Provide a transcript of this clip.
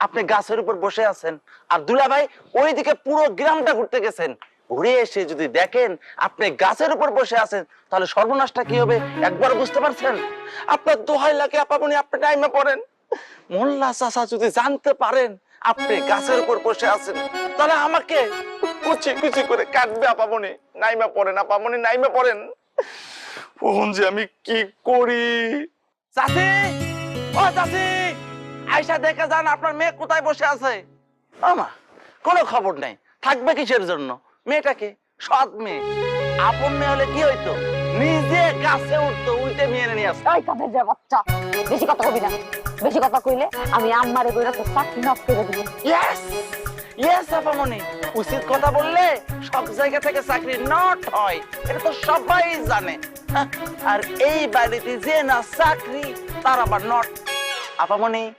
আপনি গাছের উপর বসে আছেন আর দুলাভাই ওইদিকে পুরো গ্রামটা ঘুরতে গেছেন। ঘুরে এসে যদি দেখেন আপনি গাছের উপর বসে আছেন তাহলে সর্বনাশটা কি হবে একবার বুঝতে পারছেন? আপনার দোহাই লাগে আপামনি, আপনি টাইমে পড়েন। মোল্লা চাচা যদি জানতে পারেন আপনি গাছের উপর বসে আছেন তাহলে আমাকে কুচি কুচি করে কাটবে আপামনি। নাইমা পড়েন আপামনি, নাইমা পড়েন। ওহন যে আমি কি করি? চাচি, ও চাচি, আয়সা দেখে যান আপনার মেয়ে কোথায় বসে আছে। আমা কোনো খবর নাই, থাকবে কিসের জন্য? মেয়েটাকে সৎ মেয়ে, আপন মেয়ে হলে কি হইতো? নিজে গাছে উঠতো, উল্টে মেয়ে নিয়ে আসতো। এই কাদের যে বাচ্চা, বেশি কথা কবি না। বেশি কথা কইলে আমি আম্মারে কইরা তো চাকরি নষ্ট করে দিব। ইয়েস ইয়েস আপামনি, উচিত কথা বললে সব জায়গা থেকে চাকরি নট হয়, এটা তো সবাই জানে। আর এই বাড়িতে যে না চাকরি তার আবার নট। আপামনি